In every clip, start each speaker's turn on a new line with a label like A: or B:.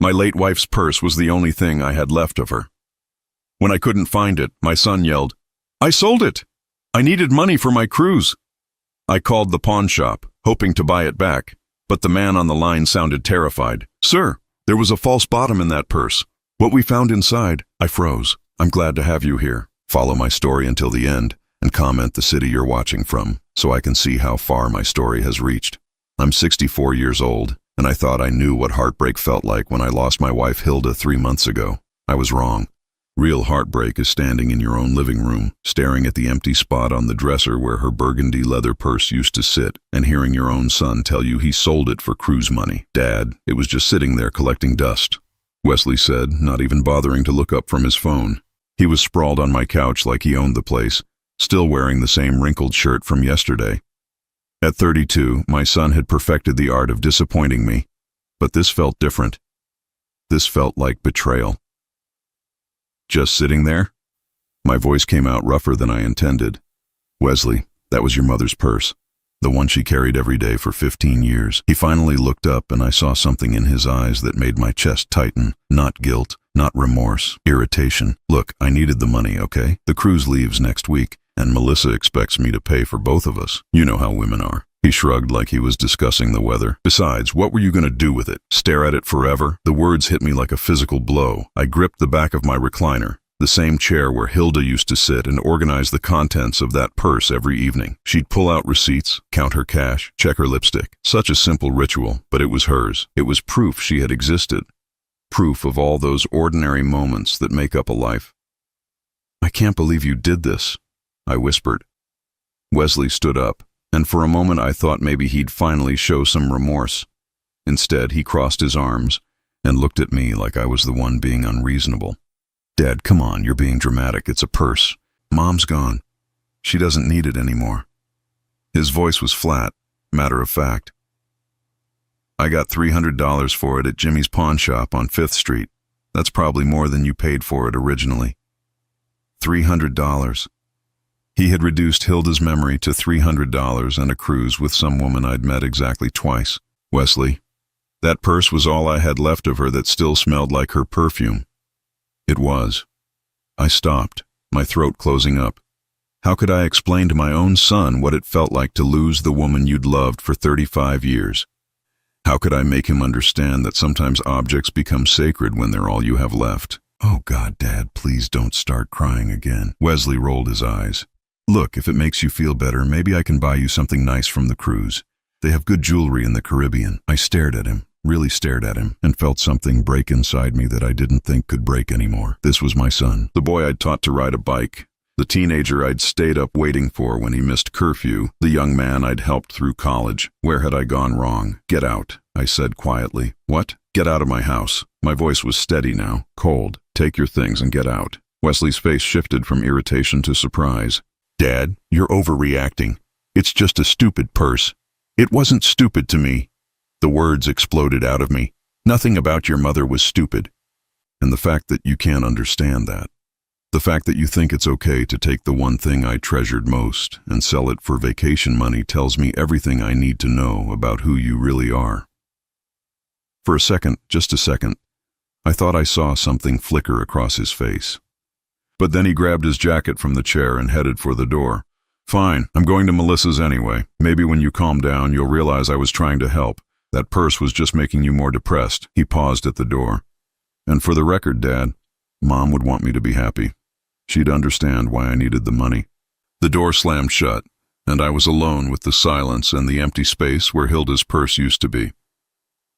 A: My late wife's purse was the only thing I had left of her. When I couldn't find it, my son yelled, "I sold it! I needed money for my cruise." I called the pawn shop, hoping to buy it back, but the man on the line sounded terrified. "Sir, there was a false bottom in that purse. What we found inside." I froze. "I'm glad to have you here. Follow my story until the end and comment the city you're watching from so I can see how far my story has reached. I'm 64 years old, and I thought I knew what heartbreak felt like when I lost my wife Hilda 3 months ago. I was wrong. Real heartbreak is standing in your own living room, staring at the empty spot on the dresser where her burgundy leather purse used to sit, and hearing your own son tell you he sold it for cruise money. "Dad, it was just sitting there collecting dust," Wesley said, not even bothering to look up from his phone. He was sprawled on my couch like he owned the place, still wearing the same wrinkled shirt from yesterday. At 32, my son had perfected the art of disappointing me, but this felt different. This felt like betrayal. "Just sitting there?" My voice came out rougher than I intended. "Wesley, that was your mother's purse, the one she carried every day for 15 years. He finally looked up, and I saw something in his eyes that made my chest tighten. Not guilt, not remorse, irritation. "Look, I needed the money, okay? The cruise leaves next week, and Melissa expects me to pay for both of us. You know how women are." He shrugged like he was discussing the weather. "Besides, what were you going to do with it? Stare at it forever?" The words hit me like a physical blow. I gripped the back of my recliner, the same chair where Hilda used to sit, and organize the contents of that purse every evening. She'd pull out receipts, count her cash, check her lipstick. Such a simple ritual, but it was hers. It was proof she had existed. Proof of all those ordinary moments that make up a life. "I can't believe you did this," I whispered. Wesley stood up, and for a moment I thought maybe he'd finally show some remorse. Instead, he crossed his arms and looked at me like I was the one being unreasonable. "Dad, come on, you're being dramatic. It's a purse. Mom's gone. She doesn't need it anymore." His voice was flat, matter of fact. "I got $300 for it at Jimmy's pawn shop on 5th Street. That's probably more than you paid for it originally." $300. He had reduced Hilda's memory to $300 and a cruise with some woman I'd met exactly twice. "Wesley, that purse was all I had left of her that still smelled like her perfume." It was. I stopped, my throat closing up. How could I explain to my own son what it felt like to lose the woman you'd loved for 35 years? How could I make him understand that sometimes objects become sacred when they're all you have left? "Oh God, Dad, please don't start crying again." Wesley rolled his eyes. "Look, if it makes you feel better, maybe I can buy you something nice from the cruise. They have good jewelry in the Caribbean." I stared at him, really stared at him, and felt something break inside me that I didn't think could break anymore. This was my son, the boy I'd taught to ride a bike, the teenager I'd stayed up waiting for when he missed curfew, the young man I'd helped through college. Where had I gone wrong? "Get out," I said quietly. "What?" "Get out of my house." My voice was steady now, cold. "Take your things and get out." Wesley's face shifted from irritation to surprise. "Dad, you're overreacting. It's just a stupid purse." "It wasn't stupid to me." The words exploded out of me. "Nothing about your mother was stupid." And the fact that you can't understand that, the fact that you think it's okay to take the one thing I treasured most and sell it for vacation money tells me everything I need to know about who you really are. For a second, just a second, I thought I saw something flicker across his face. But then he grabbed his jacket from the chair and headed for the door. "Fine, I'm going to Melissa's anyway. Maybe when you calm down, you'll realize I was trying to help. That purse was just making you more depressed." He paused at the door. "And for the record, Dad, Mom would want me to be happy. She'd understand why I needed the money." The door slammed shut, and I was alone with the silence and the empty space where Hilda's purse used to be.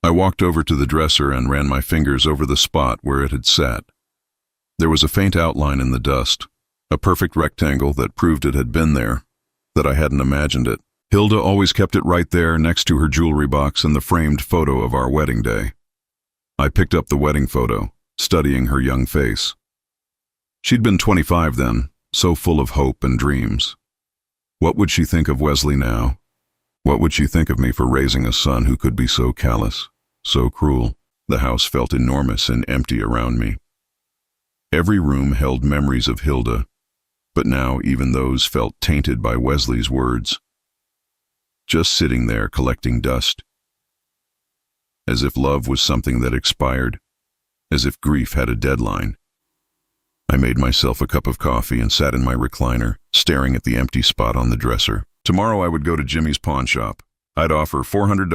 A: I walked over to the dresser and ran my fingers over the spot where it had sat. There was a faint outline in the dust, a perfect rectangle that proved it had been there, that I hadn't imagined it. Hilda always kept it right there next to her jewelry box and the framed photo of our wedding day. I picked up the wedding photo, studying her young face. She'd been 25 then, so full of hope and dreams. What would she think of Wesley now? What would she think of me for raising a son who could be so callous, so cruel? The house felt enormous and empty around me. Every room held memories of Hilda, but now even those felt tainted by Wesley's words. Just sitting there collecting dust. As if love was something that expired, as if grief had a deadline. I made myself a cup of coffee and sat in my recliner, staring at the empty spot on the dresser. Tomorrow I would go to Jimmy's pawn shop. I'd offer $400,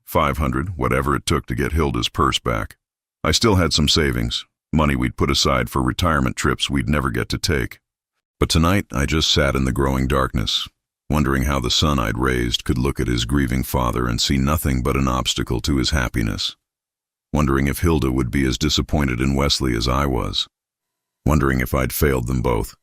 A: $500, whatever it took to get Hilda's purse back. I still had some savings, money we'd put aside for retirement trips we'd never get to take. But tonight I just sat in the growing darkness, wondering how the son I'd raised could look at his grieving father and see nothing but an obstacle to his happiness. Wondering if Hilda would be as disappointed in Wesley as I was. Wondering if I'd failed them both.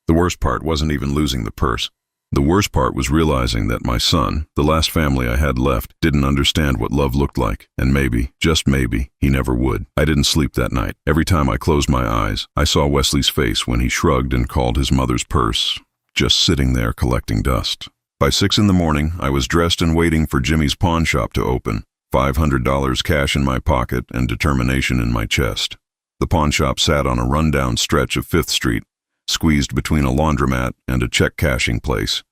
A: The worst part wasn't even losing the purse. The worst part was realizing that my son, the last family I had left, didn't understand what love looked like, and maybe, just maybe, he never would. I didn't sleep that night. Every time I closed my eyes, I saw Wesley's face when he shrugged and called his mother's purse, just sitting there collecting dust. By 6 in the morning, I was dressed and waiting for Jimmy's pawn shop to open, $500 cash in my pocket and determination in my chest. The pawn shop sat on a rundown stretch of 5th Street, squeezed between a laundromat and a check-cashing place.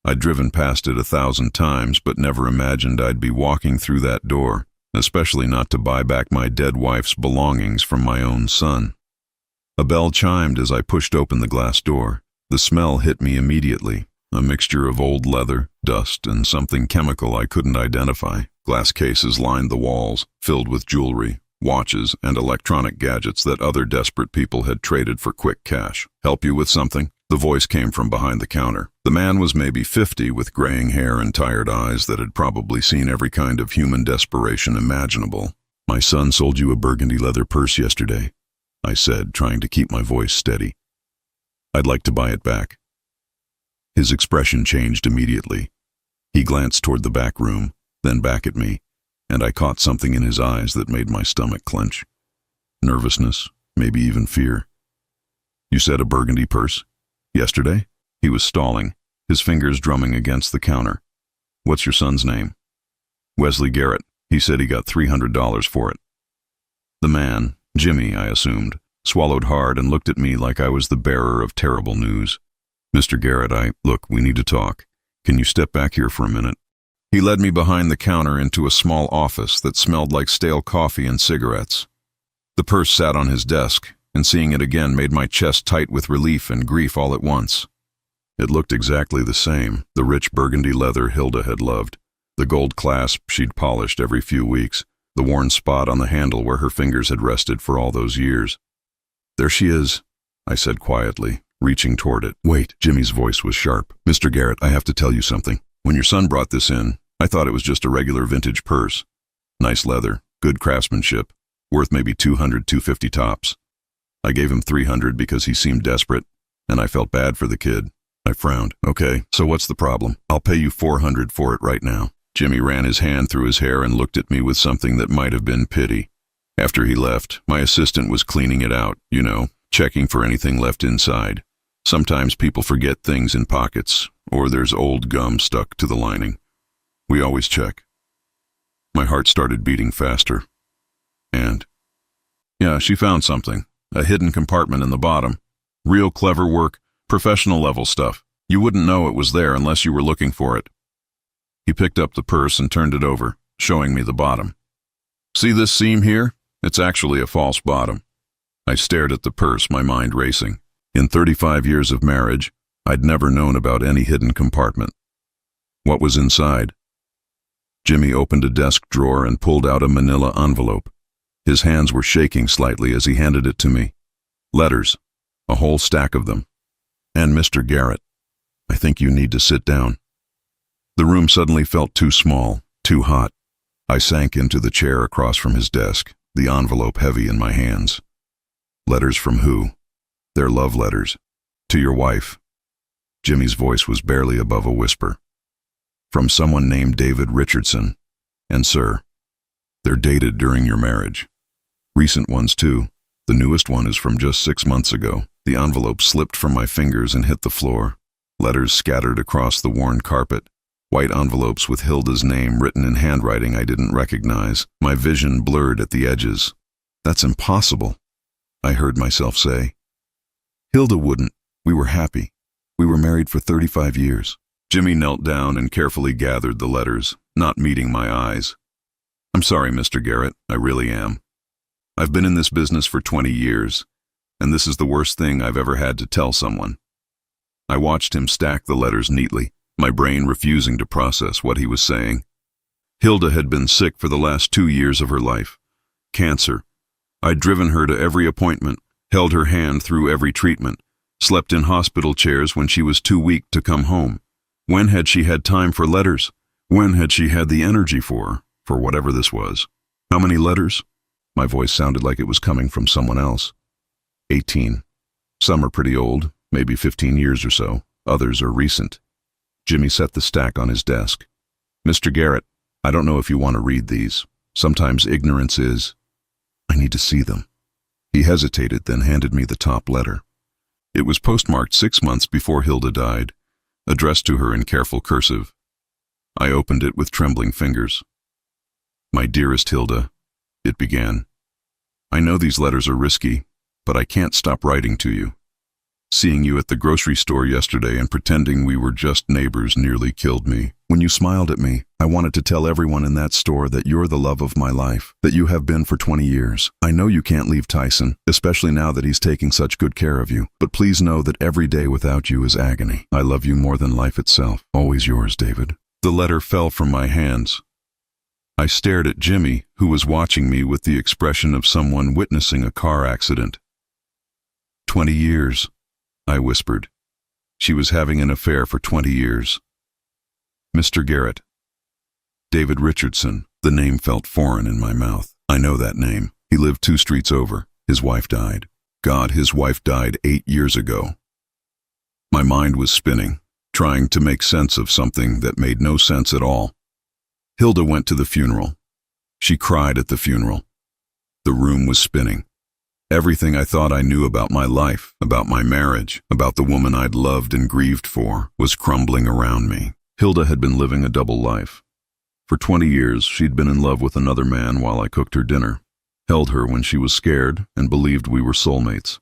A: I'd driven past it 1,000 times, but never imagined I'd be walking through that door, especially not to buy back my dead wife's belongings from my own son. A bell chimed as I pushed open the glass door. The smell hit me immediately, a mixture of old leather, dust, and something chemical I couldn't identify. Glass cases lined the walls, filled with jewelry, watches, and electronic gadgets that other desperate people had traded for quick cash. "Help you with something?" The voice came from behind the counter. The man was maybe 50, with graying hair and tired eyes that had probably seen every kind of human desperation imaginable. "My son sold you a burgundy leather purse yesterday," I said, trying to keep my voice steady. "I'd like to buy it back." His expression changed immediately. He glanced toward the back room, then back at me, and I caught something in his eyes that made my stomach clench. Nervousness, maybe even fear. "You said a burgundy purse? Yesterday?" He was stalling, his fingers drumming against the counter. "What's your son's name?" "Wesley Garrett. He said he got $300 for it." The man, Jimmy, I assumed, swallowed hard and looked at me like I was the bearer of terrible news. "Mr. Garrett, look, we need to talk. Can you step back here for a minute?" He led me behind the counter into a small office that smelled like stale coffee and cigarettes. The purse sat on his desk, and seeing it again made my chest tight with relief and grief all at once. It looked exactly the same, the rich burgundy leather Hilda had loved, the gold clasp she'd polished every few weeks, the worn spot on the handle where her fingers had rested for all those years. "There she is," I said quietly, reaching toward it. "Wait," Jimmy's voice was sharp. "Mr. Garrett, I have to tell you something. When your son brought this in, I thought it was just a regular vintage purse. Nice leather, good craftsmanship, worth maybe $200, $250 tops. I gave him $300 because he seemed desperate, and I felt bad for the kid." I frowned. "Okay, so what's the problem? I'll pay you $400 for it right now." Jimmy ran his hand through his hair and looked at me with something that might have been pity. After he left, my assistant was cleaning it out, checking for anything left inside. Sometimes people forget things in pockets, or there's old gum stuck to the lining. We always check. My heart started beating faster. Yeah, she found something. A hidden compartment in the bottom. Real clever work, professional level stuff. You wouldn't know it was there unless you were looking for it. He picked up the purse and turned it over, showing me the bottom. "See this seam here? It's actually a false bottom." I stared at the purse, my mind racing. In 35 years of marriage, I'd never known about any hidden compartment. What was inside? Jimmy opened a desk drawer and pulled out a manila envelope. His hands were shaking slightly as he handed it to me. Letters, a whole stack of them. "And Mr. Garrett, I think you need to sit down." The room suddenly felt too small, too hot. I sank into the chair across from his desk, the envelope heavy in my hands. Letters from who? They're love letters. "To your wife." Jimmy's voice was barely above a whisper. "From someone named David Richardson. And sir, they're dated during your marriage. Recent ones too. The newest one is from just 6 months ago." The envelope slipped from my fingers and hit the floor. Letters scattered across the worn carpet. White envelopes with Hilda's name written in handwriting I didn't recognize. My vision blurred at the edges. "That's impossible," I heard myself say. "Hilda wouldn't. We were happy. We were married for 35 years. Jimmy knelt down and carefully gathered the letters, not meeting my eyes. "I'm sorry, Mr. Garrett, I really am." I've been in this business for 20 years, and this is the worst thing I've ever had to tell someone." I watched him stack the letters neatly, my brain refusing to process what he was saying. Hilda had been sick for the last 2 years of her life. Cancer. I'd driven her to every appointment, held her hand through every treatment, slept in hospital chairs when she was too weak to come home. When had she had time for letters? When had she had the energy for whatever this was? How many letters? My voice sounded like it was coming from someone else. 18. Some are pretty old, maybe 15 years or so. Others are recent. Jimmy set the stack on his desk. "Mr. Garrett, I don't know if you want to read these. Sometimes ignorance is—" "I need to see them." He hesitated, then handed me the top letter. It was postmarked 6 months before Hilda died, addressed to her in careful cursive. I opened it with trembling fingers. "My dearest Hilda," it began. "I know these letters are risky, but I can't stop writing to you. Seeing you at the grocery store yesterday and pretending we were just neighbors nearly killed me. When you smiled at me, I wanted to tell everyone in that store that you're the love of my life, that you have been for 20 years. I know you can't leave Tyson, especially now that he's taking such good care of you, but please know that every day without you is agony. I love you more than life itself. Always yours, David." The letter fell from my hands. I stared at Jimmy, who was watching me with the expression of someone witnessing a car accident. 20 years. I whispered. She was having an affair for 20 years. "Mr. Garrett." David Richardson. The name felt foreign in my mouth. I know that name. He lived 2 streets over. His wife died. God, his wife died 8 years ago. My mind was spinning, trying to make sense of something that made no sense at all. Hilda went to the funeral. She cried at the funeral. The room was spinning. Everything I thought I knew about my life, about my marriage, about the woman I'd loved and grieved for, was crumbling around me. Hilda had been living a double life. For 20 years, she'd been in love with another man while I cooked her dinner, held her when she was scared, and believed we were soulmates.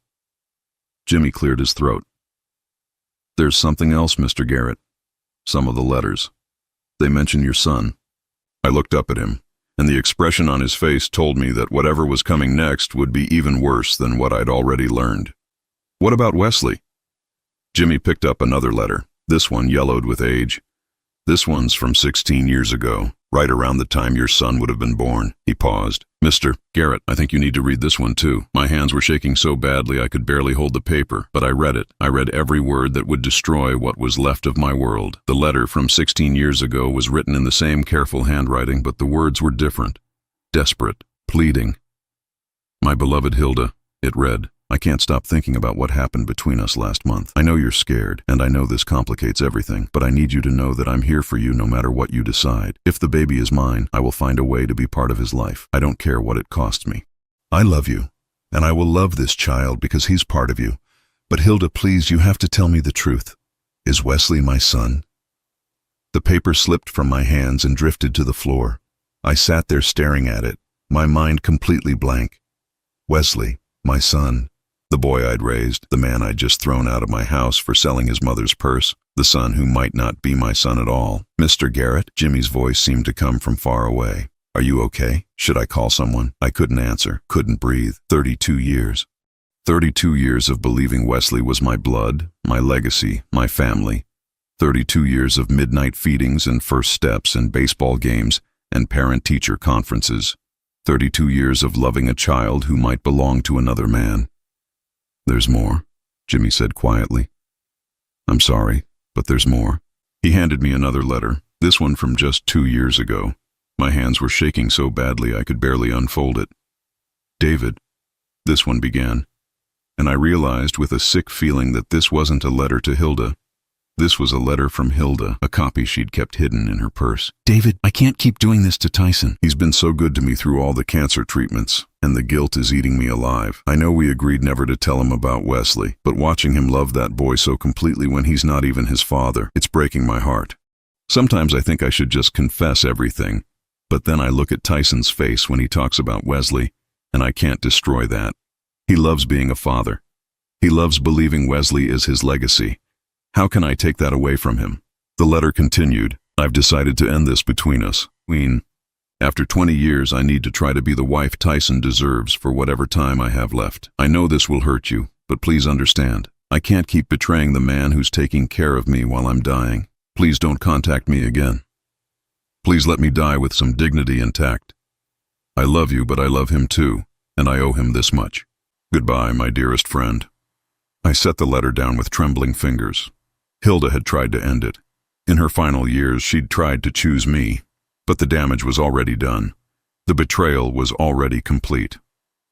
A: Jimmy cleared his throat. "There's something else, Mr. Garrett. Some of the letters. They mention your son." I looked up at him, and the expression on his face told me that whatever was coming next would be even worse than what I'd already learned. "What about Wesley?" Jimmy picked up another letter, this one yellowed with age. "This one's from 16 years ago, right around the time your son would have been born." He paused. "Mr. Garrett, I think you need to read this one too." My hands were shaking so badly I could barely hold the paper, but I read it. I read every word that would destroy what was left of my world. The letter from 16 years ago was written in the same careful handwriting, but the words were different. Desperate, pleading. "My beloved Hilda," it read, "I can't stop thinking about what happened between us last month. I know you're scared, and I know this complicates everything, but I need you to know that I'm here for you no matter what you decide. If the baby is mine, I will find a way to be part of his life. I don't care what it costs me. I love you, and I will love this child because he's part of you. But Hilda, please, you have to tell me the truth. Is Wesley my son?" The paper slipped from my hands and drifted to the floor. I sat there staring at it, my mind completely blank. Wesley, my son. The boy I'd raised, the man I'd just thrown out of my house for selling his mother's purse, the son who might not be my son at all. "Mr. Garrett?" Jimmy's voice seemed to come from far away. "Are you okay? Should I call someone?" I couldn't answer, couldn't breathe. 32 years. 32 years of believing Wesley was my blood, my legacy, my family. 32 years of midnight feedings and first steps and baseball games and parent-teacher conferences. 32 years of loving a child who might belong to another man. "There's more," Jimmy said quietly. "I'm sorry, but there's more." He handed me another letter, this one from just 2 years ago. My hands were shaking so badly I could barely unfold it. "David," this one began, and I realized with a sick feeling that this wasn't a letter to Hilda. This was a letter from Hilda, a copy she'd kept hidden in her purse. "David, I can't keep doing this to Tyson. He's been so good to me through all the cancer treatments, and the guilt is eating me alive. I know we agreed never to tell him about Wesley, but watching him love that boy so completely when he's not even his father, it's breaking my heart. Sometimes I think I should just confess everything, but then I look at Tyson's face when he talks about Wesley, and I can't destroy that. He loves being a father. He loves believing Wesley is his legacy. How can I take that away from him?" The letter continued. "I've decided to end this between us. After 20 years, I need to try to be the wife Tyson deserves for whatever time I have left. I know this will hurt you, but please understand. I can't keep betraying the man who's taking care of me while I'm dying. Please don't contact me again. Please let me die with some dignity intact. I love you, but I love him too, and I owe him this much. Goodbye, my dearest friend. I set the letter down with trembling fingers. Hilda had tried to end it. In her final years, she'd tried to choose me, but the damage was already done. The betrayal was already complete.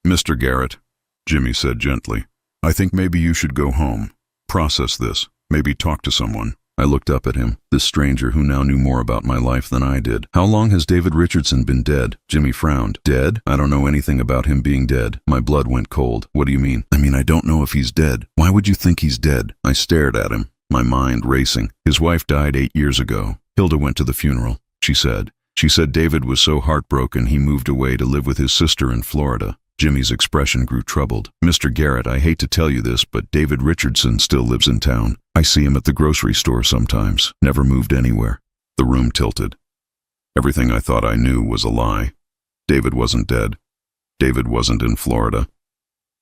A: Mr. Garrett, Jimmy said gently, I think maybe you should go home, process this, maybe talk to someone. I looked up at him, this stranger who now knew more about my life than I did. How long has David Richardson been dead? Jimmy frowned. Dead? I don't know anything about him being dead. My blood went cold. What do you mean? I mean, I don't know if he's dead. Why would you think he's dead? I stared at him, my mind racing. His wife died 8 years ago. Hilda went to the funeral, she said. She said David was so heartbroken he moved away to live with his sister in Florida. Jimmy's expression grew troubled. Mr. Garrett, I hate to tell you this, but David Richardson still lives in town. I see him at the grocery store sometimes. Never moved anywhere. The room tilted. Everything I thought I knew was a lie. David wasn't dead. David wasn't in Florida.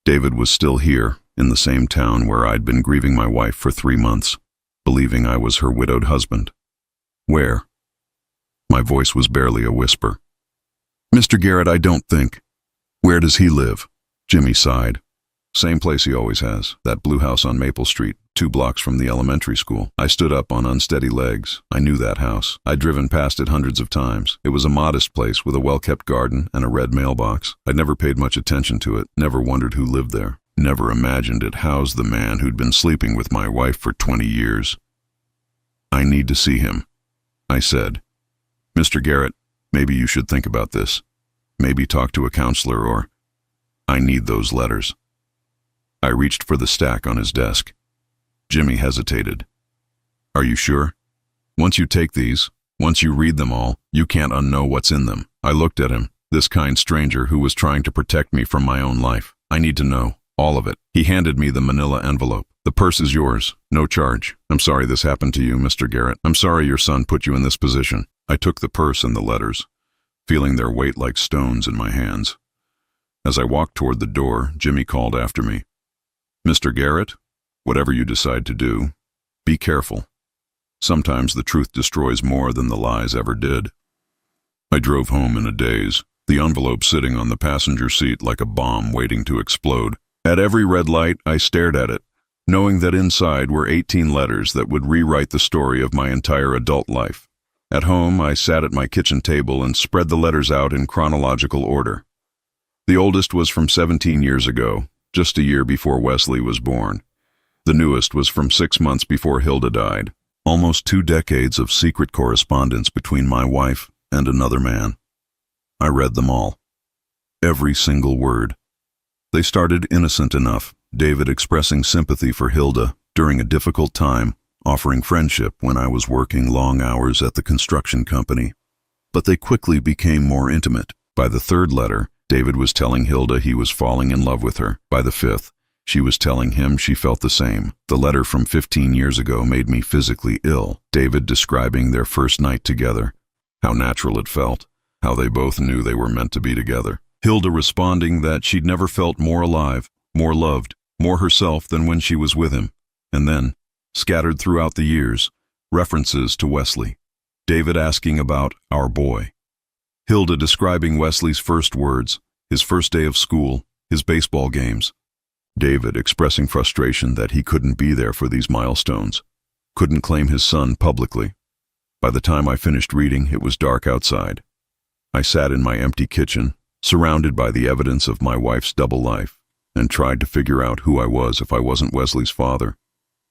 A: David was still here, in the same town where I'd been grieving my wife for 3 months, believing I was her widowed husband. Where? My voice was barely a whisper. Mr. Garrett, I don't think. Where does he live? Jimmy sighed. Same place he always has, that blue house on Maple Street, 2 blocks from the elementary school. I stood up on unsteady legs. I knew that house. I'd driven past it hundreds of times. It was a modest place with a well-kept garden and a red mailbox. I'd never paid much attention to it, never wondered who lived there, never imagined it housed the man who'd been sleeping with my wife for 20 years. I need to see him, I said. Mr. Garrett, maybe you should think about this. Maybe talk to a counselor or... I need those letters. I reached for the stack on his desk. Jimmy hesitated. Are you sure? Once you take these, once you read them all, you can't unknow what's in them. I looked at him, this kind stranger who was trying to protect me from my own life. I need to know, all of it. He handed me the manila envelope. The purse is yours, no charge. I'm sorry this happened to you, Mr. Garrett. I'm sorry your son put you in this position. I took the purse and the letters, feeling their weight like stones in my hands. As I walked toward the door, Jimmy called after me. Mr. Garrett, whatever you decide to do, be careful. Sometimes the truth destroys more than the lies ever did. I drove home in a daze, the envelope sitting on the passenger seat like a bomb waiting to explode. At every red light, I stared at it, knowing that inside were 18 letters that would rewrite the story of my entire adult life. At home, I sat at my kitchen table and spread the letters out in chronological order. The oldest was from 17 years ago, just a year before Wesley was born. The newest was from 6 months before Hilda died. Almost 2 decades of secret correspondence between my wife and another man. I read them all. Every single word. They started innocent enough, David expressing sympathy for Hilda during a difficult time, offering friendship when I was working long hours at the construction company. But they quickly became more intimate. By the 3rd letter, David was telling Hilda he was falling in love with her. By the 5th, she was telling him she felt the same. The letter from 15 years ago made me physically ill. David describing their first night together, how natural it felt, how they both knew they were meant to be together. Hilda responding that she'd never felt more alive, more loved, more herself than when she was with him. And then, scattered throughout the years, references to Wesley. David asking about our boy. Hilda describing Wesley's first words, his first day of school, his baseball games. David expressing frustration that he couldn't be there for these milestones, couldn't claim his son publicly. By the time I finished reading, it was dark outside. I sat in my empty kitchen, surrounded by the evidence of my wife's double life, and tried to figure out who I was if I wasn't Wesley's father,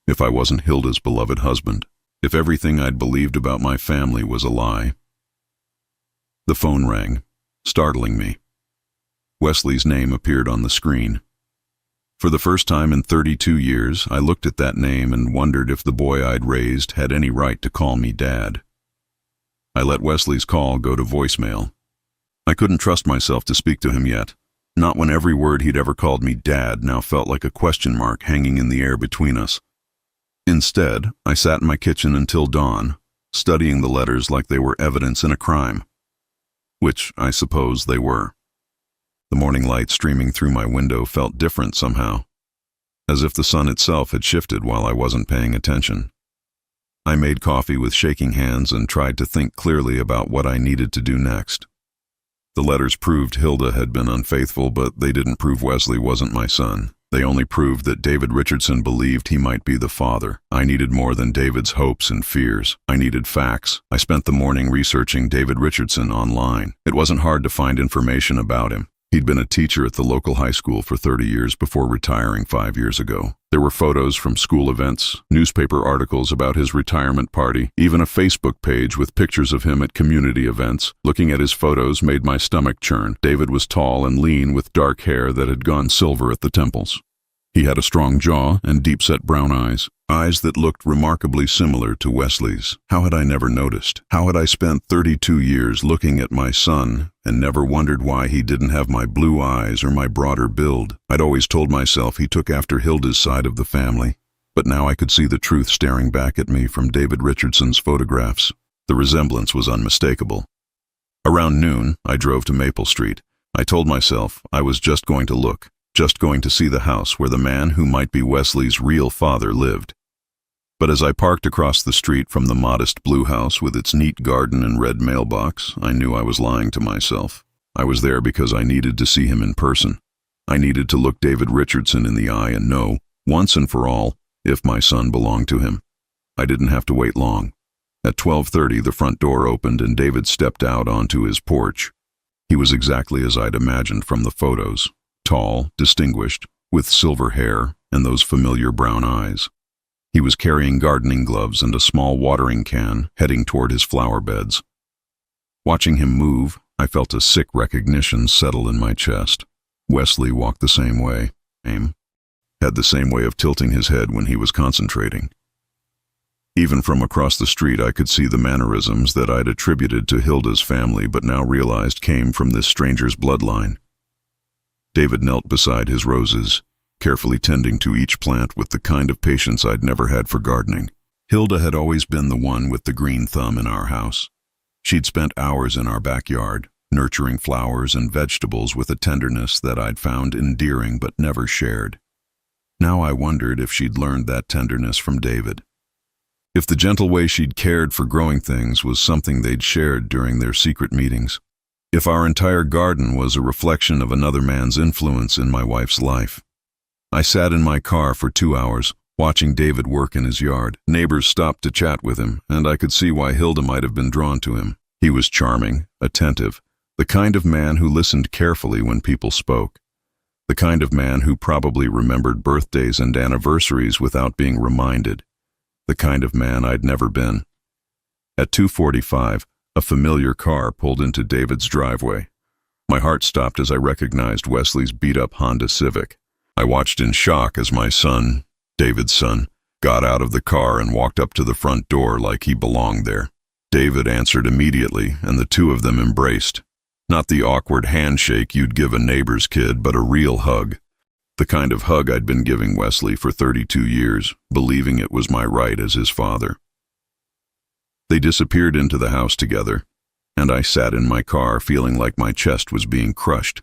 A: if I wasn't Hilda's beloved husband, if everything I'd believed about my family was a lie. The phone rang, startling me. Wesley's name appeared on the screen. For the first time in 32 years, I looked at that name and wondered if the boy I'd raised had any right to call me Dad. I let Wesley's call go to voicemail. I couldn't trust myself to speak to him yet, not when every word he'd ever called me Dad now felt like a question mark hanging in the air between us. Instead, I sat in my kitchen until dawn, studying the letters like they were evidence in a crime. which I suppose they were. The morning light streaming through my window felt different somehow, as if the sun itself had shifted while I wasn't paying attention. I made coffee with shaking hands and tried to think clearly about what I needed to do next. The letters proved Hilda had been unfaithful, but they didn't prove Wesley wasn't my son. They only proved that David Richardson believed he might be the father. I needed more than David's hopes and fears. I needed facts. I spent the morning researching David Richardson online. It wasn't hard to find information about him. He'd been a teacher at the local high school for 30 years before retiring 5 years ago. There were photos from school events, newspaper articles about his retirement party, even a Facebook page with pictures of him at community events. Looking at his photos made my stomach churn. David was tall and lean with dark hair that had gone silver at the temples. He had a strong jaw and deep-set brown eyes that looked remarkably similar to Wesley's. How had I never noticed? How had I spent 32 years looking at my son and never wondered why he didn't have my blue eyes or my broader build? I'd always told myself he took after Hilda's side of the family, but now I could see the truth staring back at me from David Richardson's photographs. The resemblance was unmistakable. Around noon, I drove to Maple Street. I told myself I was just going to look, just going to see the house where the man who might be Wesley's real father lived. But as I parked across the street from the modest blue house with its neat garden and red mailbox, I knew I was lying to myself. I was there because I needed to see him in person. I needed to look David Richardson in the eye and know, once and for all, if my son belonged to him. I didn't have to wait long. At 12:30, the front door opened and David stepped out onto his porch. He was exactly as I'd imagined from the photos. Tall, distinguished, with silver hair and those familiar brown eyes. He was carrying gardening gloves and a small watering can, heading toward his flower beds. Watching him move, I felt a sick recognition settle in my chest. Wesley walked the same way. Had the same way of tilting his head when he was concentrating. Even from across the street, I could see the mannerisms that I'd attributed to Hilda's family but now realized came from this stranger's bloodline. David knelt beside his roses, carefully tending to each plant with the kind of patience I'd never had for gardening. Hilda had always been the one with the green thumb in our house. She'd spent hours in our backyard, nurturing flowers and vegetables with a tenderness that I'd found endearing but never shared. Now I wondered if she'd learned that tenderness from David. If the gentle way she'd cared for growing things was something they'd shared during their secret meetings. If our entire garden was a reflection of another man's influence in my wife's life. I sat in my car for 2 hours, watching David work in his yard. Neighbors stopped to chat with him, and I could see why Hilda might have been drawn to him. He was charming, attentive, the kind of man who listened carefully when people spoke. The kind of man who probably remembered birthdays and anniversaries without being reminded. The kind of man I'd never been. At 2:45, a familiar car pulled into David's driveway. My heart stopped as I recognized Wesley's beat-up Honda Civic. I watched in shock as my son, David's son, got out of the car and walked up to the front door like he belonged there. David answered immediately, and the two of them embraced. Not the awkward handshake you'd give a neighbor's kid, but a real hug. The kind of hug I'd been giving Wesley for 32 years, believing it was my right as his father. They disappeared into the house together, and I sat in my car feeling like my chest was being crushed.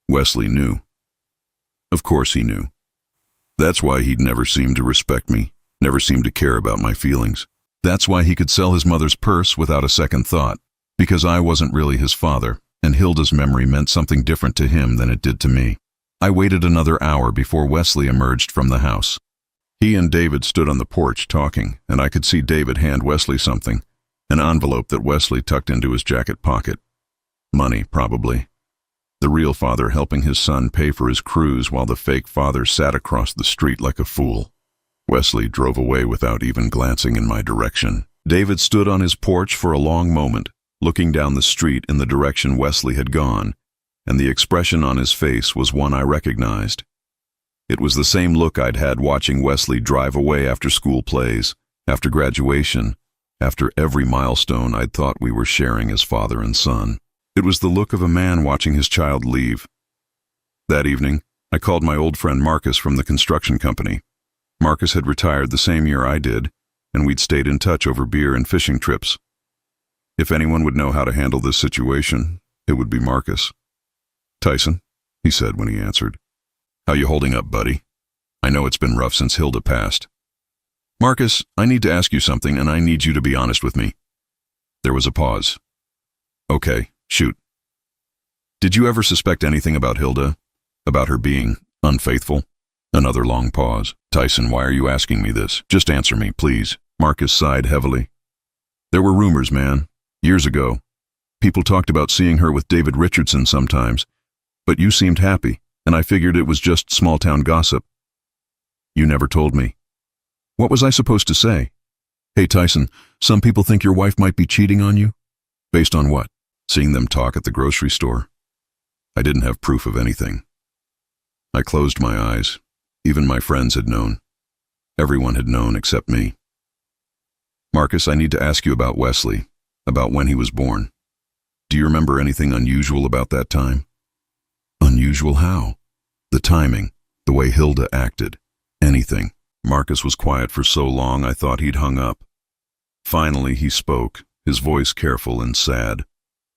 A: Wesley knew. Of course he knew. That's why he'd never seemed to respect me, never seemed to care about my feelings. That's why he could sell his mother's purse without a second thought, because I wasn't really his father, and Hilda's memory meant something different to him than it did to me. I waited another hour before Wesley emerged from the house. He and David stood on the porch talking, and I could see David hand Wesley something, an envelope that Wesley tucked into his jacket pocket. Money, probably. The real father helping his son pay for his cruise while the fake father sat across the street like a fool. Wesley drove away without even glancing in my direction. David stood on his porch for a long moment, looking down the street in the direction Wesley had gone, and the expression on his face was one I recognized. It was the same look I'd had watching Wesley drive away after school plays, after graduation, after every milestone I'd thought we were sharing as father and son. It was the look of a man watching his child leave. That evening, I called my old friend Marcus from the construction company. Marcus had retired the same year I did, and we'd stayed in touch over beer and fishing trips. If anyone would know how to handle this situation, it would be Marcus. "Tyson," he said when he answered. "How you holding up, buddy? I know it's been rough since Hilda passed." "Marcus, I need to ask you something, and I need you to be honest with me." There was a pause. "Okay, shoot." "Did you ever suspect anything about Hilda? About her being unfaithful?" Another long pause. "Tyson, why are you asking me this? Just answer me, please." Marcus sighed heavily. "There were rumors, man. Years ago. People talked about seeing her with David Richardson sometimes. But you seemed happy, and I figured it was just small-town gossip. You never told me. What was I supposed to say? Hey, Tyson, some people think your wife might be cheating on you? Based on what? Seeing them talk at the grocery store? I didn't have proof of anything. I closed my eyes. Even my friends had known. Everyone had known except me. Marcus, I need to ask you about Wesley, about when he was born. Do you remember anything unusual about that time? Unusual how? The timing, the way Hilda acted, anything. Marcus was quiet for so long I thought he'd hung up. Finally he spoke, his voice careful and sad.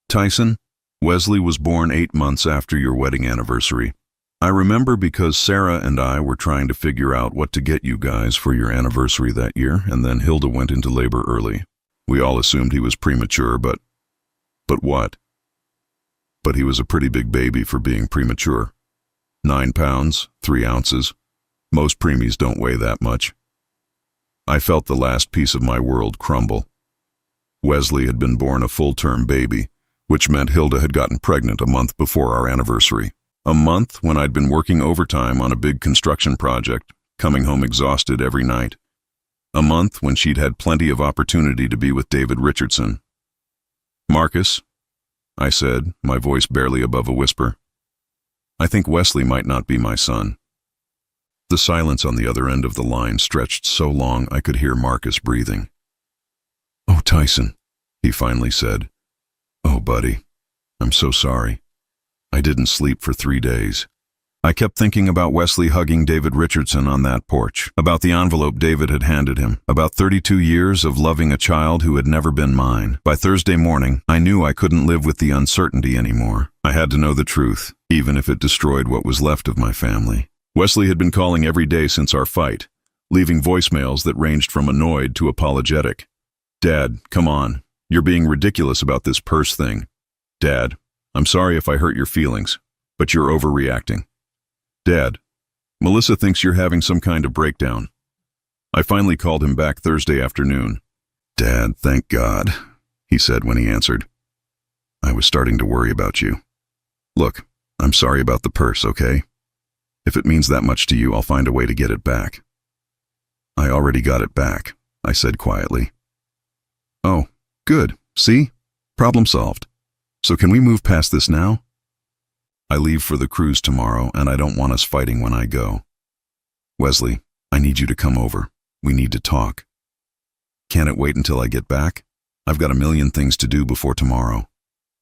A: Tyson, Wesley was born 8 months after your wedding anniversary. I remember because Sarah and I were trying to figure out what to get you guys for your anniversary that year, and then Hilda went into labor early. We all assumed he was premature, but what? But he was a pretty big baby for being premature. 9 pounds, 3 ounces. Most preemies don't weigh that much. I felt the last piece of my world crumble. Wesley had been born a full-term baby, which meant Hilda had gotten pregnant a month before our anniversary. A month when I'd been working overtime on a big construction project, coming home exhausted every night. A month when she'd had plenty of opportunity to be with David Richardson. Marcus, I said, my voice barely above a whisper, I think Wesley might not be my son. The silence on the other end of the line stretched so long I could hear Marcus breathing. Oh, Tyson, he finally said. Oh, buddy, I'm so sorry. I didn't sleep for 3 days. I kept thinking about Wesley hugging David Richardson on that porch, about the envelope David had handed him, about 32 years of loving a child who had never been mine. By Thursday morning, I knew I couldn't live with the uncertainty anymore. I had to know the truth, even if it destroyed what was left of my family. Wesley had been calling every day since our fight, leaving voicemails that ranged from annoyed to apologetic. Dad, come on. You're being ridiculous about this purse thing. Dad, I'm sorry if I hurt your feelings, but you're overreacting. Dad, Melissa thinks you're having some kind of breakdown. I finally called him back Thursday afternoon. Dad, thank God, he said when he answered. I was starting to worry about you. Look, I'm sorry about the purse, okay? If it means that much to you, I'll find a way to get it back. I already got it back, I said quietly. Oh, good. See? Problem solved. So can we move past this now? I leave for the cruise tomorrow, and I don't want us fighting when I go. Wesley, I need you to come over. We need to talk. Can't it wait until I get back? I've got a million things to do before tomorrow.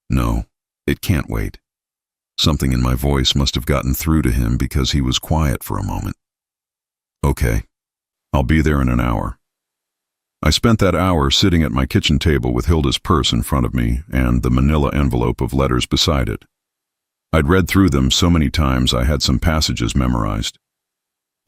A: No, it can't wait. Something in my voice must have gotten through to him because he was quiet for a moment. Okay, I'll be there in an hour. I spent that hour sitting at my kitchen table with Hilda's purse in front of me and the manila envelope of letters beside it. I'd read through them so many times I had some passages memorized.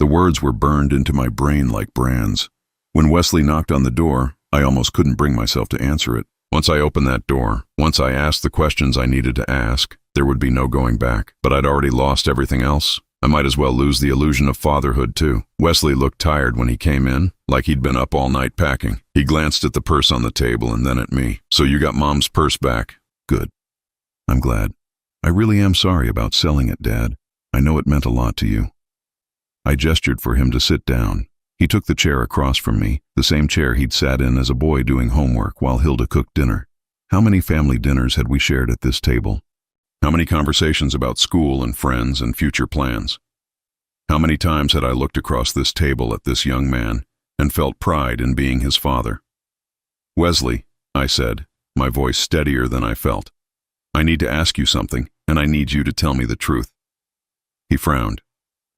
A: The words were burned into my brain like brands. When Wesley knocked on the door, I almost couldn't bring myself to answer it. Once I opened that door, once I asked the questions I needed to ask, there would be no going back. But I'd already lost everything else. I might as well lose the illusion of fatherhood, too. Wesley looked tired when he came in, like he'd been up all night packing. He glanced at the purse on the table and then at me. So you got Mom's purse back. Good. I'm glad. I really am sorry about selling it, Dad. I know it meant a lot to you. I gestured for him to sit down. He took the chair across from me, the same chair he'd sat in as a boy doing homework while Hilda cooked dinner. How many family dinners had we shared at this table? How many conversations about school and friends and future plans? How many times had I looked across this table at this young man and felt pride in being his father? Wesley, I said, my voice steadier than I felt. I need to ask you something, and I need you to tell me the truth. He frowned.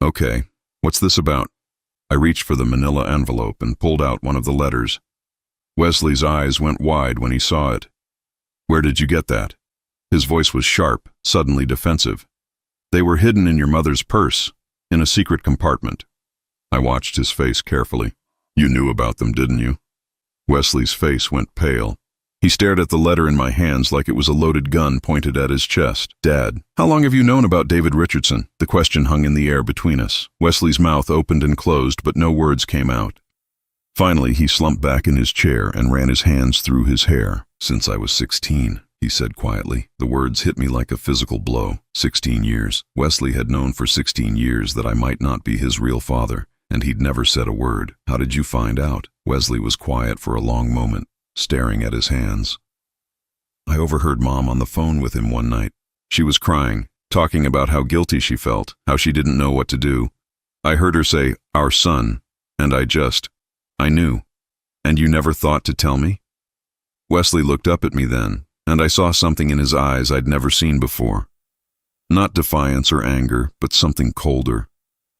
A: Okay, what's this about? I reached for the manila envelope and pulled out one of the letters. Wesley's eyes went wide when he saw it. Where did you get that? His voice was sharp, suddenly defensive. They were hidden in your mother's purse, in a secret compartment. I watched his face carefully. You knew about them, didn't you? Wesley's face went pale. He stared at the letter in my hands like it was a loaded gun pointed at his chest. Dad, how long have you known about David Richardson? The question hung in the air between us. Wesley's mouth opened and closed, but no words came out. Finally, he slumped back in his chair and ran his hands through his hair. Since I was 16, he said quietly. The words hit me like a physical blow. 16 years. Wesley had known for 16 years that I might not be his real father, and he'd never said a word. How did you find out? Wesley was quiet for a long moment, staring at his hands. I overheard Mom on the phone with him one night. She was crying, talking about how guilty she felt, how she didn't know what to do. I heard her say, "Our son," and I knew. And you never thought to tell me? Wesley looked up at me then, and I saw something in his eyes I'd never seen before. Not defiance or anger, but something colder.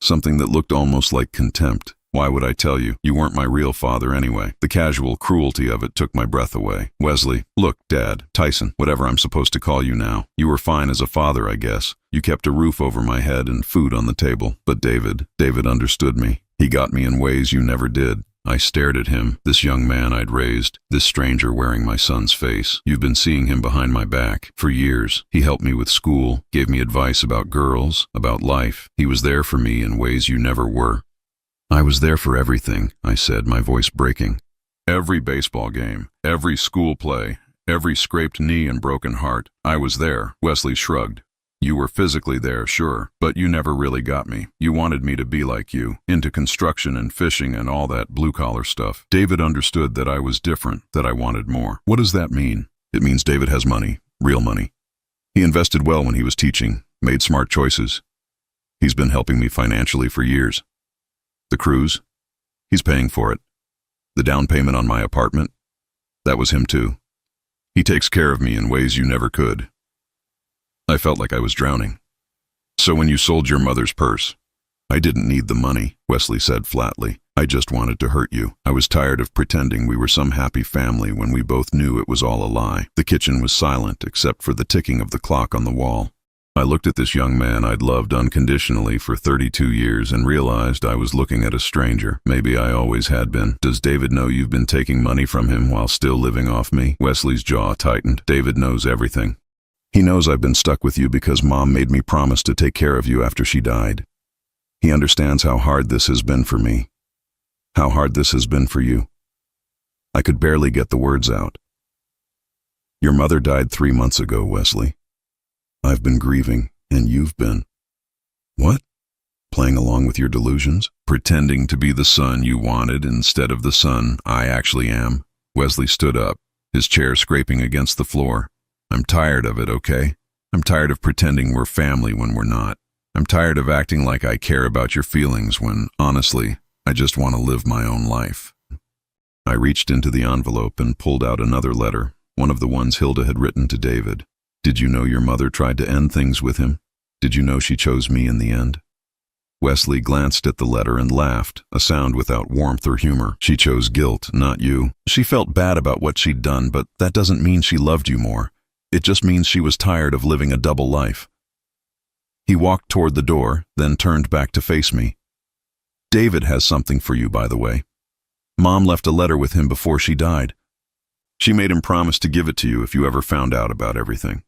A: Something that looked almost like contempt. Why would I tell you? You weren't my real father anyway. The casual cruelty of it took my breath away. Wesley, look, Dad, Tyson, whatever I'm supposed to call you now. You were fine as a father, I guess. You kept a roof over my head and food on the table. But David understood me. He got me in ways you never did. I stared at him, this young man I'd raised, this stranger wearing my son's face. You've been seeing him behind my back for years. He helped me with school, gave me advice about girls, about life. He was there for me in ways you never were. I was there for everything, I said, my voice breaking. Every baseball game, every school play, every scraped knee and broken heart. I was there. Wesley shrugged. You were physically there, sure, but you never really got me. You wanted me to be like you, into construction and fishing and all that blue-collar stuff. David understood that I was different, that I wanted more. What does that mean? It means David has money, real money. He invested well when he was teaching, made smart choices. He's been helping me financially for years. The cruise? He's paying for it. The down payment on my apartment? That was him too. He takes care of me in ways you never could. I felt like I was drowning. So when you sold your mother's purse, I didn't need the money, Wesley said flatly. I just wanted to hurt you. I was tired of pretending we were some happy family when we both knew it was all a lie. The kitchen was silent except for the ticking of the clock on the wall. I looked at this young man I'd loved unconditionally for 32 years and realized I was looking at a stranger. Maybe I always had been. Does David know you've been taking money from him while still living off me? Wesley's jaw tightened. David knows everything. He knows I've been stuck with you because Mom made me promise to take care of you after she died. He understands how hard this has been for me. How hard this has been for you. I could barely get the words out. Your mother died 3 months ago, Wesley. I've been grieving, and you've been. What? Playing along with your delusions? Pretending to be the son you wanted instead of the son I actually am? Wesley stood up, his chair scraping against the floor. I'm tired of it, okay? I'm tired of pretending we're family when we're not. I'm tired of acting like I care about your feelings when, honestly, I just want to live my own life. I reached into the envelope and pulled out another letter, one of the ones Hilda had written to David. Did you know your mother tried to end things with him? Did you know she chose me in the end? Wesley glanced at the letter and laughed, a sound without warmth or humor. She chose guilt, not you. She felt bad about what she'd done, but that doesn't mean she loved you more. It just means she was tired of living a double life. He walked toward the door, then turned back to face me. David has something for you, by the way. Mom left a letter with him before she died. She made him promise to give it to you if you ever found out about everything.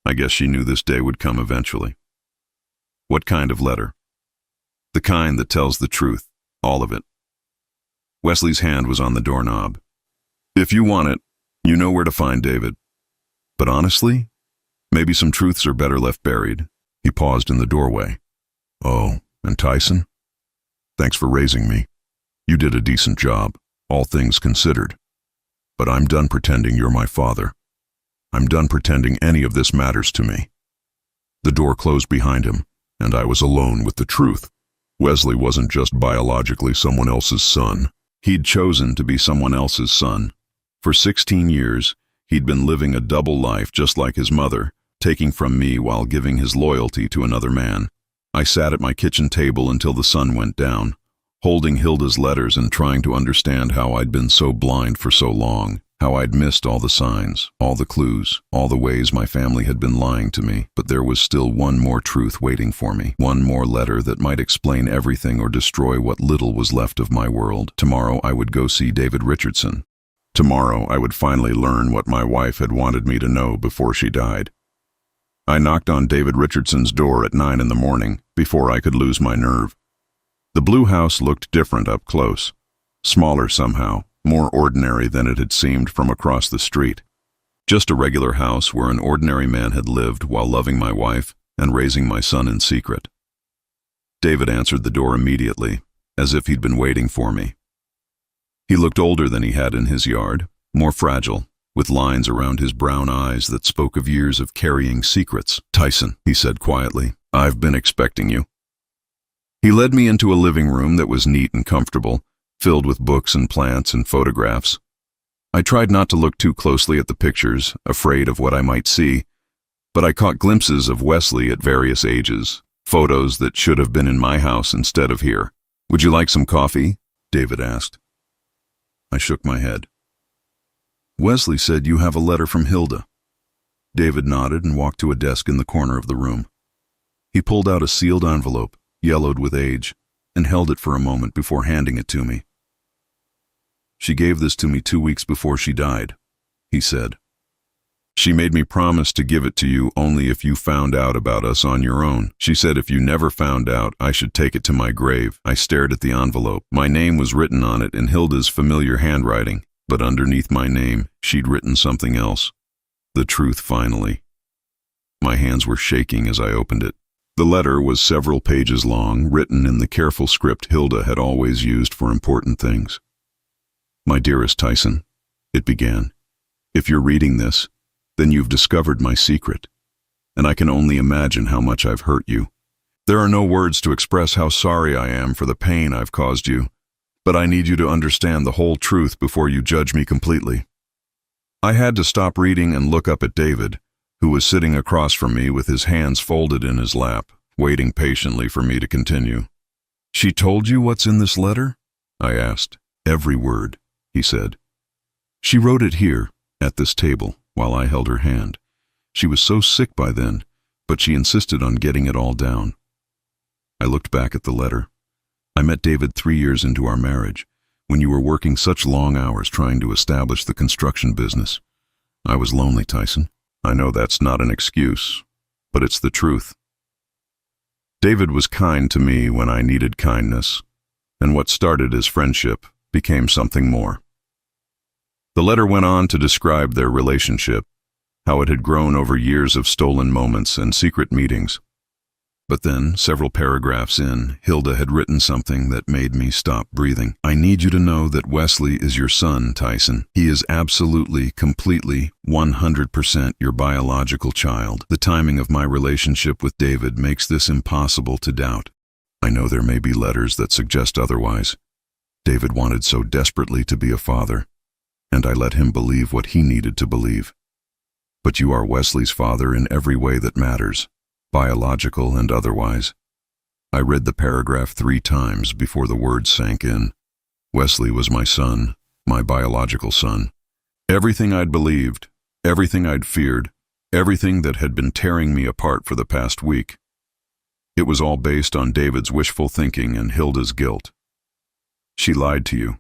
A: I guess she knew this day would come eventually. What kind of letter? The kind that tells the truth, all of it. Wesley's hand was on the doorknob. If you want it, you know where to find David. But honestly, maybe some truths are better left buried. He paused in the doorway. Oh, and Tyson? Thanks for raising me. You did a decent job, all things considered. But I'm done pretending you're my father. I'm done pretending any of this matters to me. The door closed behind him, and I was alone with the truth. Wesley wasn't just biologically someone else's son. He'd chosen to be someone else's son. For 16 years, he'd been living a double life just like his mother, taking from me while giving his loyalty to another man. I sat at my kitchen table until the sun went down, holding Hilda's letters and trying to understand how I'd been so blind for so long. How I'd missed all the signs, all the clues, all the ways my family had been lying to me, but there was still one more truth waiting for me, one more letter that might explain everything or destroy what little was left of my world. Tomorrow I would go see David Richardson. Tomorrow I would finally learn what my wife had wanted me to know before she died. I knocked on David Richardson's door at 9 in the morning, before I could lose my nerve. The blue house looked different up close, smaller somehow, more ordinary than it had seemed from across the street. Just a regular house where an ordinary man had lived while loving my wife and raising my son in secret. David answered the door immediately, as if he'd been waiting for me. He looked older than he had in his yard, more fragile, with lines around his brown eyes that spoke of years of carrying secrets. "Tyson," he said quietly, "I've been expecting you." He led me into a living room that was neat and comfortable, filled with books and plants and photographs. I tried not to look too closely at the pictures, afraid of what I might see, but I caught glimpses of Wesley at various ages, photos that should have been in my house instead of here. "Would you like some coffee?" David asked. I shook my head. "Wesley said you have a letter from Hilda." David nodded and walked to a desk in the corner of the room. He pulled out a sealed envelope, yellowed with age, and held it for a moment before handing it to me. "She gave this to me 2 weeks before she died," he said. "She made me promise to give it to you only if you found out about us on your own. She said if you never found out, I should take it to my grave." I stared at the envelope. My name was written on it in Hilda's familiar handwriting, but underneath my name, she'd written something else. The truth, finally. My hands were shaking as I opened it. The letter was several pages long, written in the careful script Hilda had always used for important things. "My dearest Tyson," it began, "if you're reading this, then you've discovered my secret, and I can only imagine how much I've hurt you. There are no words to express how sorry I am for the pain I've caused you, but I need you to understand the whole truth before you judge me completely." I had to stop reading and look up at David, who was sitting across from me with his hands folded in his lap, waiting patiently for me to continue. "She told you what's in this letter?" I asked. "Every word," he said. "She wrote it here, at this table, while I held her hand. She was so sick by then, but she insisted on getting it all down." I looked back at the letter. "I met David 3 years into our marriage, when you were working such long hours trying to establish the construction business. I was lonely, Tyson. I know that's not an excuse, but it's the truth. David was kind to me when I needed kindness, and what started as friendship became something more." The letter went on to describe their relationship, how it had grown over years of stolen moments and secret meetings. But then, several paragraphs in, Hilda had written something that made me stop breathing. "I need you to know that Wesley is your son, Tyson. He is absolutely, completely, 100% your biological child. The timing of my relationship with David makes this impossible to doubt. I know there may be letters that suggest otherwise. David wanted so desperately to be a father, and I let him believe what he needed to believe. But you are Wesley's father in every way that matters, biological and otherwise." I read the paragraph 3 times before the words sank in. Wesley was my son, my biological son. Everything I'd believed, everything I'd feared, everything that had been tearing me apart for the past week. It was all based on David's wishful thinking and Hilda's guilt. "She lied to you,"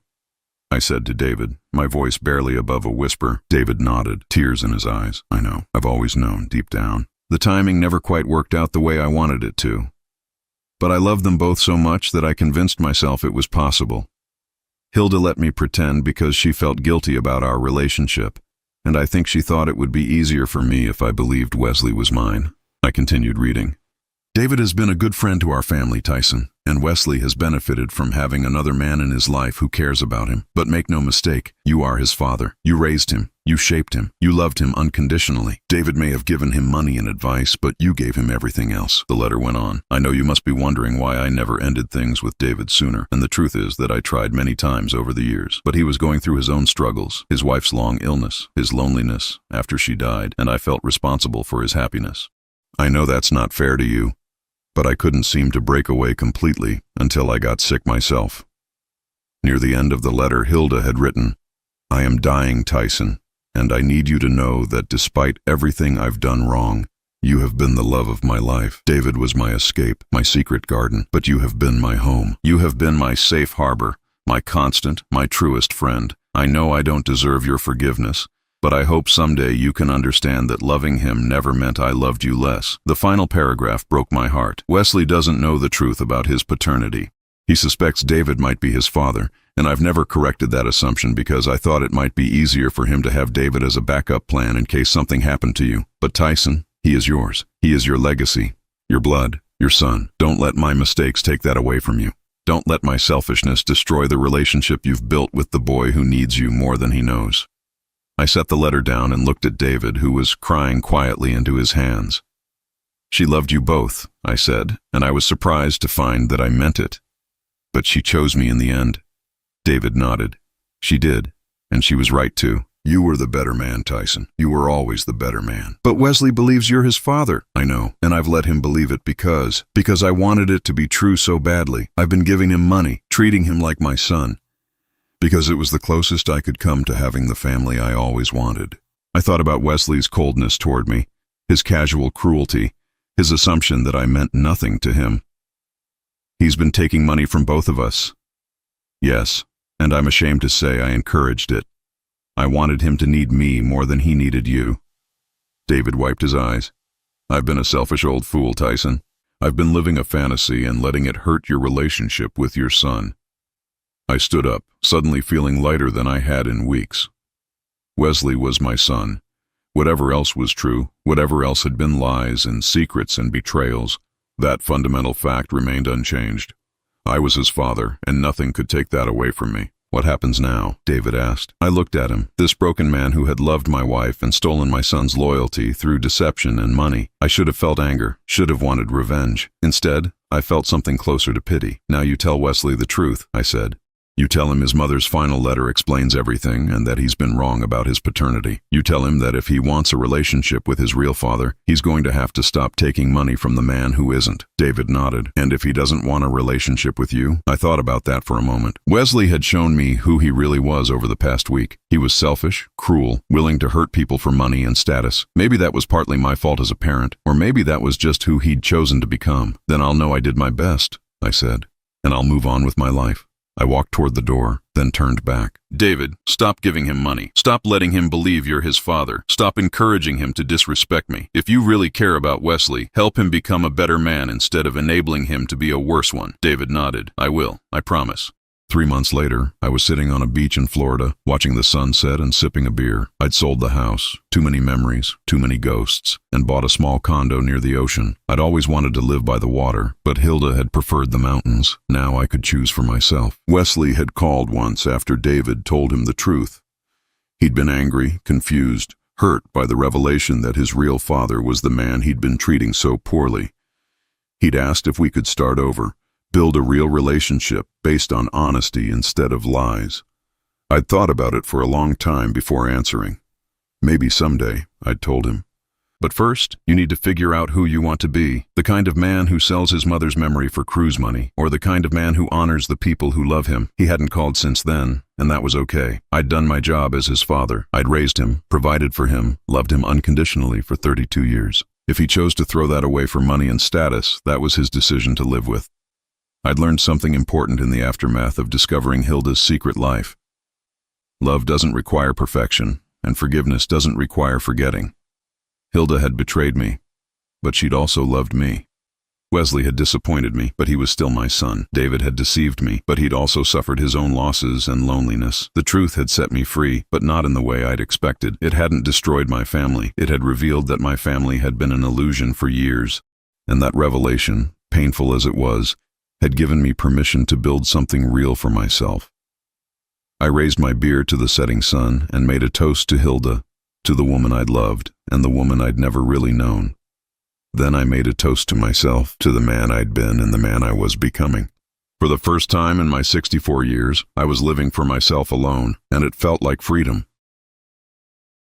A: I said to David, my voice barely above a whisper. David nodded, tears in his eyes. "I know. I've always known, deep down. The timing never quite worked out the way I wanted it to. But I loved them both so much that I convinced myself it was possible. Hilda let me pretend because she felt guilty about our relationship, and I think she thought it would be easier for me if I believed Wesley was mine." I continued reading. "David has been a good friend to our family, Tyson, and Wesley has benefited from having another man in his life who cares about him. But make no mistake, you are his father. You raised him. You shaped him. You loved him unconditionally. David may have given him money and advice, but you gave him everything else." The letter went on. "I know you must be wondering why I never ended things with David sooner, and the truth is that I tried many times over the years. But he was going through his own struggles, his wife's long illness, his loneliness after she died, and I felt responsible for his happiness. I know that's not fair to you, but I couldn't seem to break away completely until I got sick myself." Near the end of the letter, Hilda had written, I am dying, Tyson, and I need you to know that despite everything I've done wrong, you have been the love of my life. David was my escape, my secret garden, but you have been my home. You have been my safe harbor, my constant, my truest friend. I know I don't deserve your forgiveness, but I hope someday you can understand that loving him never meant I loved you less. The final paragraph broke my heart. Wesley doesn't know the truth about his paternity. He suspects David might be his father, and I've never corrected that assumption because I thought it might be easier for him to have David as a backup plan in case something happened to you. But Tyson, he is yours. He is your legacy, your blood, your son. Don't let my mistakes take that away from you. Don't let my selfishness destroy the relationship you've built with the boy who needs you more than he knows. I set the letter down and looked at David, who was crying quietly into his hands. She loved you both, I said, and I was surprised to find that I meant it. But she chose me in the end. David nodded. She did, and she was right too. You were the better man, Tyson. You were always the better man. But Wesley believes you're his father. I know, and I've let him believe it because I wanted it to be true so badly. I've been giving him money, treating him like my son, because it was the closest I could come to having the family I always wanted. I thought about Wesley's coldness toward me, his casual cruelty, his assumption that I meant nothing to him. He's been taking money from both of us. Yes, and I'm ashamed to say I encouraged it. I wanted him to need me more than he needed you. David wiped his eyes. I've been a selfish old fool, Tyson. I've been living a fantasy and letting it hurt your relationship with your son. I stood up, suddenly feeling lighter than I had in weeks. Wesley was my son. Whatever else was true, whatever else had been lies and secrets and betrayals, that fundamental fact remained unchanged. I was his father, and nothing could take that away from me. What happens now? David asked. I looked at him, this broken man who had loved my wife and stolen my son's loyalty through deception and money. I should have felt anger, should have wanted revenge. Instead, I felt something closer to pity. Now you tell Wesley the truth, I said. You tell him his mother's final letter explains everything and that he's been wrong about his paternity. You tell him that if he wants a relationship with his real father, he's going to have to stop taking money from the man who isn't. David nodded. And if he doesn't want a relationship with you? I thought about that for a moment. Wesley had shown me who he really was over the past week. He was selfish, cruel, willing to hurt people for money and status. Maybe that was partly my fault as a parent, or maybe that was just who he'd chosen to become. Then I'll know I did my best, I said, and I'll move on with my life. I walked toward the door, then turned back. David, stop giving him money. Stop letting him believe you're his father. Stop encouraging him to disrespect me. If you really care about Wesley, help him become a better man instead of enabling him to be a worse one. David nodded. I will. I promise. 3 months later, I was sitting on a beach in Florida, watching the sunset and sipping a beer. I'd sold the house, too many memories, too many ghosts, and bought a small condo near the ocean. I'd always wanted to live by the water, but Hilda had preferred the mountains. Now I could choose for myself. Wesley had called once after David told him the truth. He'd been angry, confused, hurt by the revelation that his real father was the man he'd been treating so poorly. He'd asked if we could start over. Build a real relationship based on honesty instead of lies. I'd thought about it for a long time before answering. Maybe someday, I'd told him. But first, you need to figure out who you want to be. The kind of man who sells his mother's memory for cruise money, or the kind of man who honors the people who love him. He hadn't called since then, and that was okay. I'd done my job as his father. I'd raised him, provided for him, loved him unconditionally for 32 years. If he chose to throw that away for money and status, that was his decision to live with. I'd learned something important in the aftermath of discovering Hilda's secret life. Love doesn't require perfection, and forgiveness doesn't require forgetting. Hilda had betrayed me, but she'd also loved me. Wesley had disappointed me, but he was still my son. David had deceived me, but he'd also suffered his own losses and loneliness. The truth had set me free, but not in the way I'd expected. It hadn't destroyed my family. It had revealed that my family had been an illusion for years, and that revelation, painful as it was, had given me permission to build something real for myself. I raised my beer to the setting sun and made a toast to Hilda, to the woman I'd loved and the woman I'd never really known. Then I made a toast to myself, to the man I'd been and the man I was becoming. For the first time in my 64 years, I was living for myself alone, and it felt like freedom.